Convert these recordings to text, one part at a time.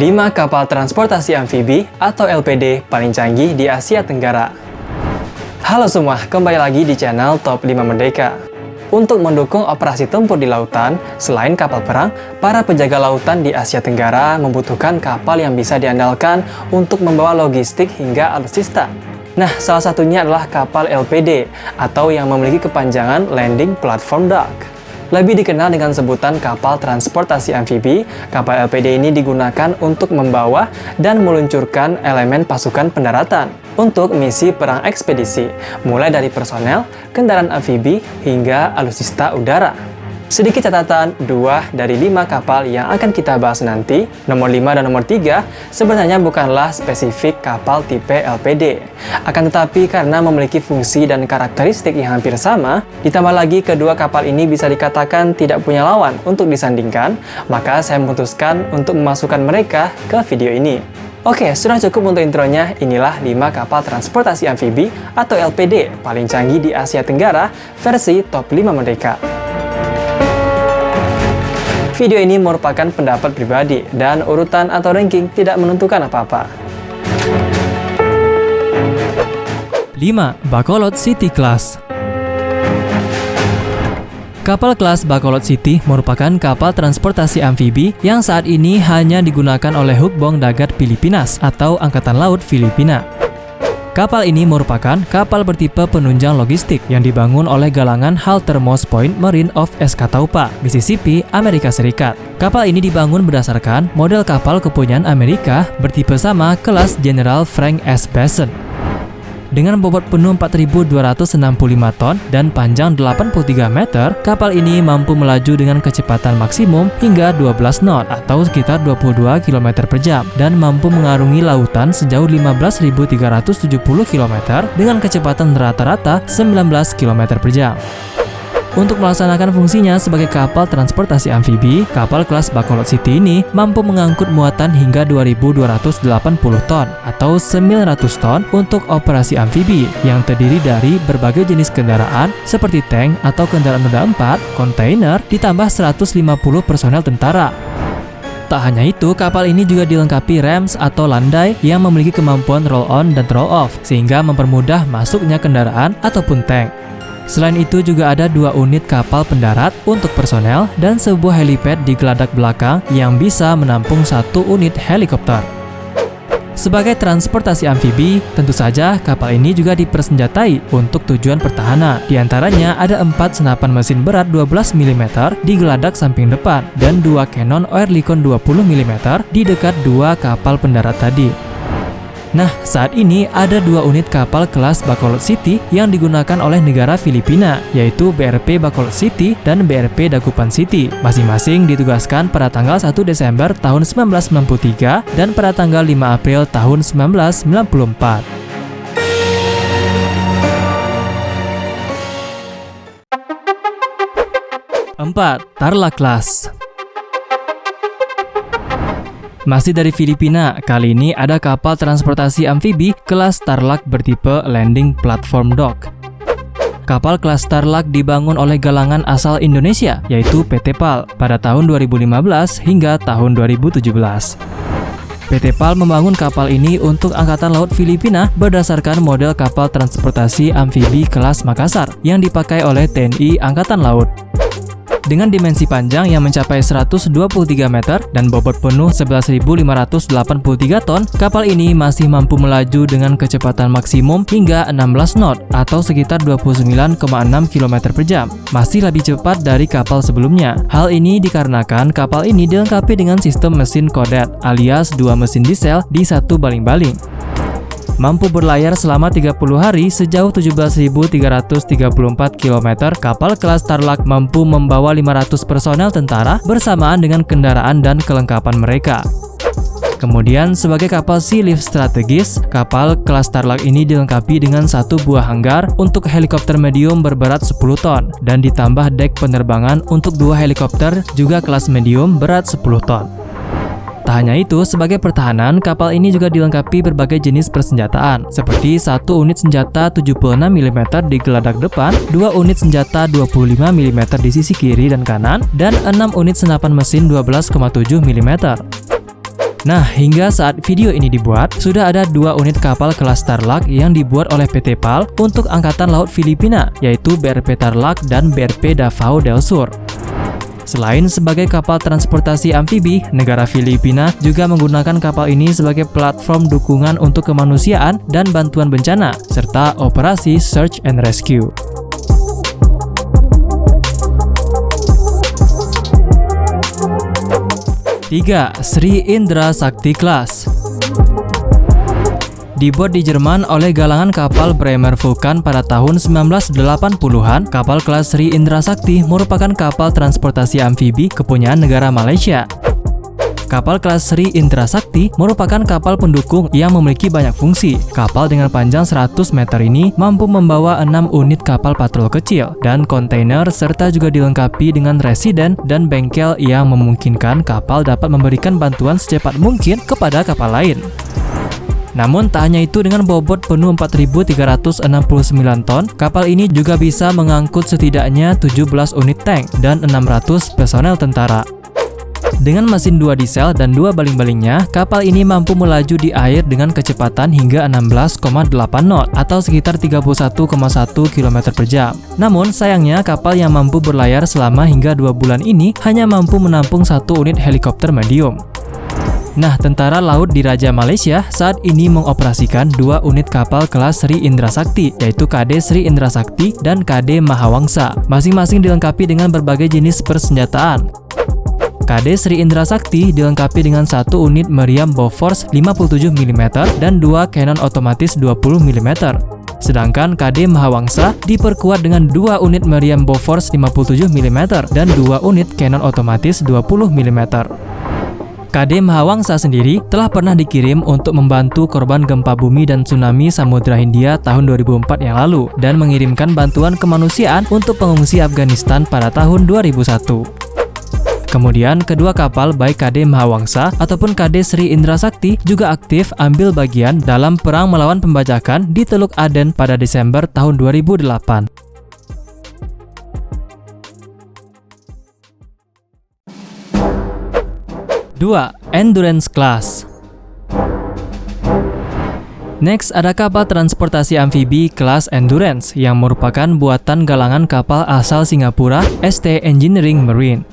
5 kapal transportasi amfibi atau LPD paling canggih di Asia Tenggara. Halo semua, kembali lagi di channel Top 5 Merdeka. Untuk mendukung operasi tempur di lautan, selain kapal perang, para penjaga lautan di Asia Tenggara membutuhkan kapal yang bisa diandalkan untuk membawa logistik hingga alutsista. Nah, salah satunya adalah kapal LPD atau yang memiliki kepanjangan Landing Platform Dock. Lebih dikenal dengan sebutan kapal transportasi amfibi, kapal LPD ini digunakan untuk membawa dan meluncurkan elemen pasukan pendaratan untuk misi perang ekspedisi, mulai dari personel, kendaraan amfibi, hingga alutsista udara. Sedikit catatan, 2 dari 5 kapal yang akan kita bahas nanti, nomor 5 dan nomor 3, sebenarnya bukanlah spesifik kapal tipe LPD. Akan tetapi karena memiliki fungsi dan karakteristik yang hampir sama, ditambah lagi kedua kapal ini bisa dikatakan tidak punya lawan untuk disandingkan, maka saya memutuskan untuk memasukkan mereka ke video ini. Oke, sudah cukup untuk intronya. Inilah 5 kapal transportasi amfibi atau LPD paling canggih di Asia Tenggara versi Top 5 Merdeka. Video ini merupakan pendapat pribadi dan urutan atau ranking tidak menentukan apa-apa. 5. Bacolod City Class. Kapal kelas Bacolod City merupakan kapal transportasi amfibi yang saat ini hanya digunakan oleh Hukbong Dagat Pilipinas atau Angkatan Laut Filipina. Kapal ini merupakan kapal bertipe penunjang logistik yang dibangun oleh galangan Haltermost Point Marine of Escatawpa, Mississippi, Amerika Serikat. Kapal ini dibangun berdasarkan model kapal kepunyaan Amerika bertipe sama kelas General Frank S. Besson. Dengan bobot penuh 4.265 ton dan panjang 83 meter, kapal ini mampu melaju dengan kecepatan maksimum hingga 12 knot atau sekitar 22 km per jam dan mampu mengarungi lautan sejauh 15.370 km dengan kecepatan rata-rata 19 km per jam. Untuk melaksanakan fungsinya sebagai kapal transportasi amfibi, kapal kelas Bacolod City ini mampu mengangkut muatan hingga 2.280 ton atau 900 ton untuk operasi amfibi yang terdiri dari berbagai jenis kendaraan seperti tank atau kendaraan roda 4, kontainer, ditambah 150 personel tentara. Tak hanya itu, kapal ini juga dilengkapi rams atau landai yang memiliki kemampuan roll-on dan roll-off sehingga mempermudah masuknya kendaraan ataupun tank. Selain itu juga ada 2 unit kapal pendarat untuk personel dan sebuah helipad di geladak belakang yang bisa menampung 1 unit helikopter. Sebagai transportasi amfibi, tentu saja kapal ini juga dipersenjatai untuk tujuan pertahanan. Di antaranya ada 4 senapan mesin berat 12 mm di geladak samping depan dan 2 Cannon Oerlikon 20 mm di dekat 2 kapal pendarat tadi. Nah, saat ini ada 2 unit kapal kelas Bacolod City yang digunakan oleh negara Filipina, yaitu BRP Bacolod City dan BRP Dagupan City. Masing-masing ditugaskan pada tanggal 1 Desember tahun 1993 dan pada tanggal 5 April tahun 1994. 4. Tarlac Class. Masih dari Filipina, kali ini ada kapal transportasi amfibi kelas Tarlac bertipe Landing Platform Dock. Kapal kelas Tarlac dibangun oleh galangan asal Indonesia, yaitu PT PAL, pada tahun 2015 hingga tahun 2017. PT PAL membangun kapal ini untuk Angkatan Laut Filipina berdasarkan model kapal transportasi amfibi kelas Makassar yang dipakai oleh TNI Angkatan Laut. Dengan dimensi panjang yang mencapai 123 meter dan bobot penuh 11.583 ton, kapal ini masih mampu melaju dengan kecepatan maksimum hingga 16 knot atau sekitar 29,6 km per jam. Masih lebih cepat dari kapal sebelumnya. Hal ini dikarenakan kapal ini dilengkapi dengan sistem mesin Codet alias 2 mesin diesel di 1 baling-baling. Mampu berlayar selama 30 hari sejauh 17.334 km, kapal kelas Tarlac mampu membawa 500 personel tentara bersamaan dengan kendaraan dan kelengkapan mereka. Kemudian, sebagai kapal sea lift strategis, kapal kelas Tarlac ini dilengkapi dengan 1 buah hanggar untuk helikopter medium berberat 10 ton dan ditambah dek penerbangan untuk 2 helikopter juga kelas medium berat 10 ton. Tak hanya itu, sebagai pertahanan, kapal ini juga dilengkapi berbagai jenis persenjataan, seperti 1 unit senjata 76 mm di geladak depan, 2 unit senjata 25 mm di sisi kiri dan kanan, dan 6 unit senapan mesin 12,7 mm. Nah, hingga saat video ini dibuat, sudah ada 2 unit kapal kelas Tarlac yang dibuat oleh PT PAL untuk Angkatan Laut Filipina, yaitu BRP Tarlac dan BRP Davao del Sur. Selain sebagai kapal transportasi amfibi, negara Filipina juga menggunakan kapal ini sebagai platform dukungan untuk kemanusiaan dan bantuan bencana, serta operasi search and rescue. 3. Sri Indra Sakti Class. Dibuat di Jerman oleh galangan kapal Bremer Vulkan pada tahun 1980-an, kapal kelas Sri Indra Sakti merupakan kapal transportasi amfibi kepunyaan negara Malaysia. Kapal kelas Sri Indra Sakti merupakan kapal pendukung yang memiliki banyak fungsi. Kapal dengan panjang 100 meter ini mampu membawa 6 unit kapal patrol kecil dan kontainer, serta juga dilengkapi dengan residen dan bengkel yang memungkinkan kapal dapat memberikan bantuan secepat mungkin kepada kapal lain. Namun tak hanya itu, dengan bobot penuh 4.369 ton, kapal ini juga bisa mengangkut setidaknya 17 unit tank dan 600 personel tentara. Dengan mesin 2 diesel dan 2 baling-balingnya, kapal ini mampu melaju di air dengan kecepatan hingga 16,8 knot atau sekitar 31,1 km per jam. Namun sayangnya, kapal yang mampu berlayar selama hingga 2 bulan ini hanya mampu menampung 1 unit helikopter medium. Nah, Tentara Laut Diraja Malaysia saat ini mengoperasikan 2 unit kapal kelas Sri Indra Sakti, yaitu KD Sri Indra Sakti dan KD Mahawangsa, masing-masing dilengkapi dengan berbagai jenis persenjataan. KD Sri Indra Sakti dilengkapi dengan 1 unit meriam Bofors 57 mm dan 2 Cannon otomatis 20 mm. Sedangkan KD Mahawangsa diperkuat dengan 2 unit meriam Bofors 57 mm dan 2 unit Cannon otomatis 20 mm. KD Mahawangsa sendiri telah pernah dikirim untuk membantu korban gempa bumi dan tsunami Samudra Hindia tahun 2004 yang lalu dan mengirimkan bantuan kemanusiaan untuk pengungsi Afghanistan pada tahun 2001. Kemudian, kedua kapal baik KD Mahawangsa ataupun KD Sri Indra Sakti juga aktif ambil bagian dalam perang melawan pembajakan di Teluk Aden pada Desember tahun 2008. Dua, Endurance Class. Next, ada kapal transportasi amfibi kelas Endurance yang merupakan buatan galangan kapal asal Singapura, ST Engineering Marine.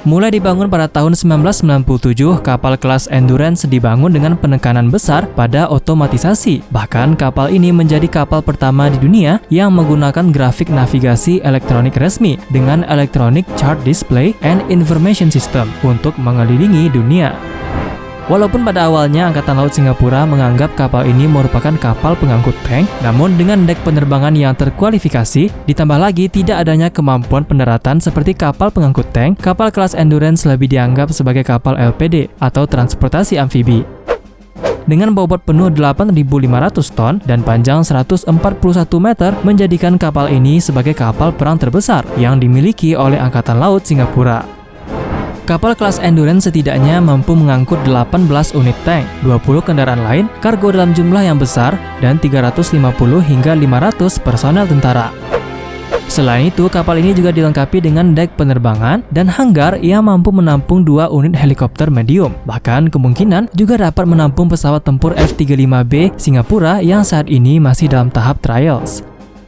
Mulai dibangun pada tahun 1997, kapal kelas Endurance dibangun dengan penekanan besar pada otomatisasi. Bahkan kapal ini menjadi kapal pertama di dunia yang menggunakan grafik navigasi elektronik resmi dengan Electronic Chart Display and Information System untuk mengelilingi dunia. Walaupun pada awalnya Angkatan Laut Singapura menganggap kapal ini merupakan kapal pengangkut tank, namun dengan dek penerbangan yang terkualifikasi, ditambah lagi tidak adanya kemampuan pendaratan seperti kapal pengangkut tank, kapal kelas Endurance lebih dianggap sebagai kapal LPD atau transportasi amfibi. Dengan bobot penuh 8.500 ton dan panjang 141 meter, menjadikan kapal ini sebagai kapal perang terbesar yang dimiliki oleh Angkatan Laut Singapura. Kapal kelas Endurance setidaknya mampu mengangkut 18 unit tank, 20 kendaraan lain, kargo dalam jumlah yang besar, dan 350 hingga 500 personel tentara. Selain itu, kapal ini juga dilengkapi dengan dek penerbangan dan hanggar yang mampu menampung 2 unit helikopter medium. Bahkan kemungkinan juga dapat menampung pesawat tempur F-35B Singapura yang saat ini masih dalam tahap trials.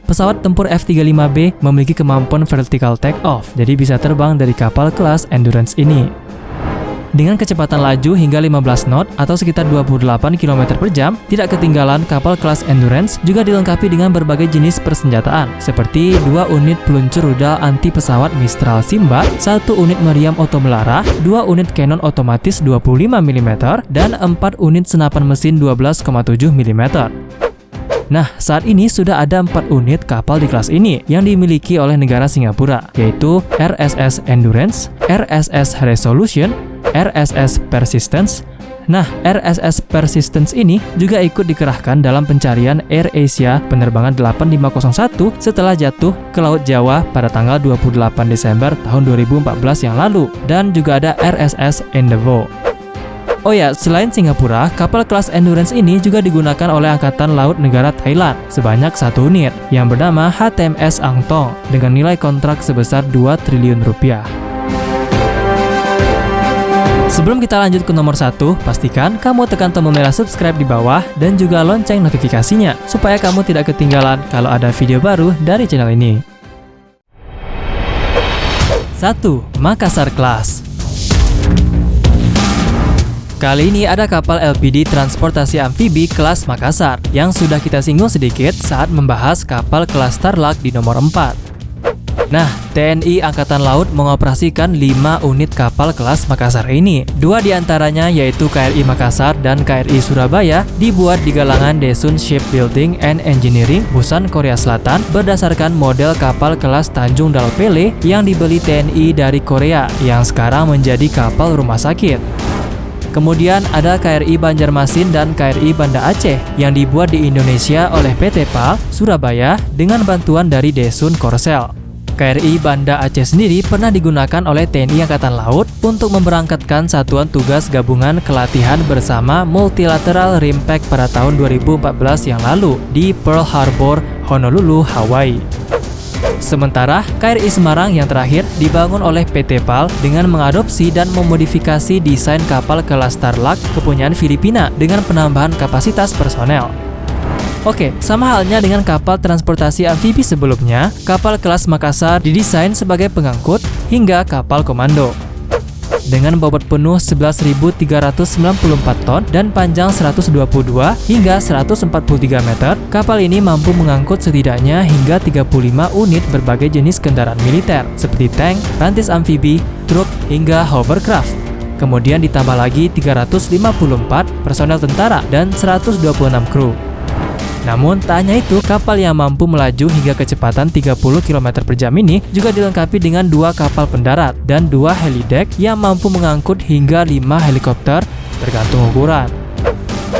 Pesawat tempur F-35B memiliki kemampuan vertical take-off, jadi bisa terbang dari kapal kelas Endurance ini. Dengan kecepatan laju hingga 15 knot atau sekitar 28 km per jam, tidak ketinggalan kapal kelas Endurance juga dilengkapi dengan berbagai jenis persenjataan, seperti 2 unit peluncur rudal anti pesawat Mistral Simba, 1 unit meriam otomelara, 2 unit Cannon otomatis 25 mm, dan 4 unit senapan mesin 12,7 mm. Nah, saat ini sudah ada 4 unit kapal di kelas ini yang dimiliki oleh negara Singapura, yaitu RSS Endurance, RSS Resolution, RSS Persistence. Nah, RSS Persistence ini juga ikut dikerahkan dalam pencarian Air Asia penerbangan 8501 setelah jatuh ke Laut Jawa pada tanggal 28 Desember tahun 2014 yang lalu, dan juga ada RSS Endeavour. Oh ya, selain Singapura, kapal kelas Endurance ini juga digunakan oleh Angkatan Laut negara Thailand sebanyak 1 unit yang bernama HTMS Angtong dengan nilai kontrak sebesar 2 triliun rupiah. Sebelum kita lanjut ke nomor 1, pastikan kamu tekan tombol merah subscribe di bawah dan juga lonceng notifikasinya supaya kamu tidak ketinggalan kalau ada video baru dari channel ini. 1. Makassar Class. Kali ini ada kapal LPD transportasi amfibi kelas Makassar yang sudah kita singgung sedikit saat membahas kapal kelas Starluck di nomor 4. Nah, TNI Angkatan Laut mengoperasikan 5 unit kapal kelas Makassar ini. 2 diantaranya yaitu KRI Makassar dan KRI Surabaya dibuat di galangan Daesun Shipbuilding and Engineering, Busan, Korea Selatan berdasarkan model kapal kelas Tanjung Dalpele yang dibeli TNI dari Korea yang sekarang menjadi kapal rumah sakit. Kemudian ada KRI Banjarmasin dan KRI Banda Aceh yang dibuat di Indonesia oleh PT PAL Surabaya dengan bantuan dari Daesun Korsel. KRI Banda Aceh sendiri pernah digunakan oleh TNI Angkatan Laut untuk memberangkatkan satuan tugas gabungan kelatihan bersama Multilateral RIMPAC pada tahun 2014 yang lalu di Pearl Harbor, Honolulu, Hawaii. Sementara KRI Semarang yang terakhir dibangun oleh PT PAL dengan mengadopsi dan memodifikasi desain kapal kelas Starluck kepunyaan Filipina dengan penambahan kapasitas personel. Oke, sama halnya dengan kapal transportasi amfibi sebelumnya, kapal kelas Makassar didesain sebagai pengangkut hingga kapal komando. Dengan bobot penuh 11.394 ton dan panjang 122 hingga 143 meter, kapal ini mampu mengangkut setidaknya hingga 35 unit berbagai jenis kendaraan militer, seperti tank, rantis amfibi, truk, hingga hovercraft. Kemudian ditambah lagi 354 personel tentara dan 126 kru. Namun, tak hanya itu, kapal yang mampu melaju hingga kecepatan 30 km per jam ini juga dilengkapi dengan 2 kapal pendarat dan 2 helidek yang mampu mengangkut hingga 5 helikopter tergantung ukuran.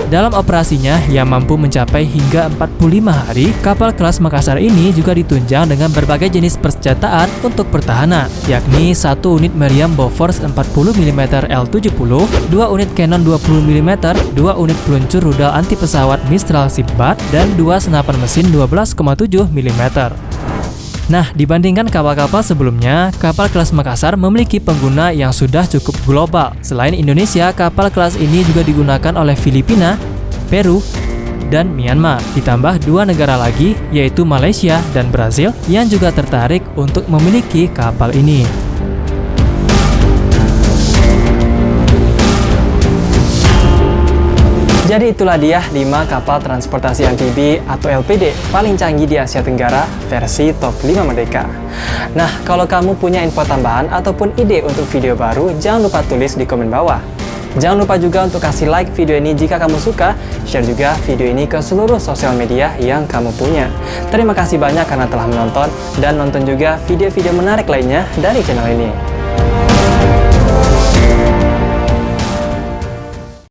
Dalam operasinya yang mampu mencapai hingga 45 hari, kapal kelas Makassar ini juga ditunjang dengan berbagai jenis persenjataan untuk pertahanan, yakni 1 unit meriam Bofors 40 mm L70, 2 unit Cannon 20 mm, 2 unit peluncur rudal anti pesawat Mistral Sibbat, dan 2 senapan mesin 12,7 mm. Nah, dibandingkan kapal-kapal sebelumnya, kapal kelas Makassar memiliki pengguna yang sudah cukup global. Selain Indonesia, kapal kelas ini juga digunakan oleh Filipina, Peru, dan Myanmar. Ditambah 2 negara lagi, yaitu Malaysia dan Brazil, yang juga tertarik untuk memiliki kapal ini. Jadi itulah dia 5 kapal transportasi amfibi atau LPD paling canggih di Asia Tenggara versi Top 5 Merdeka. Nah, kalau kamu punya info tambahan ataupun ide untuk video baru, jangan lupa tulis di komen bawah. Jangan lupa juga untuk kasih like video ini jika kamu suka, share juga video ini ke seluruh sosial media yang kamu punya. Terima kasih banyak karena telah menonton, dan nonton juga video-video menarik lainnya dari channel ini.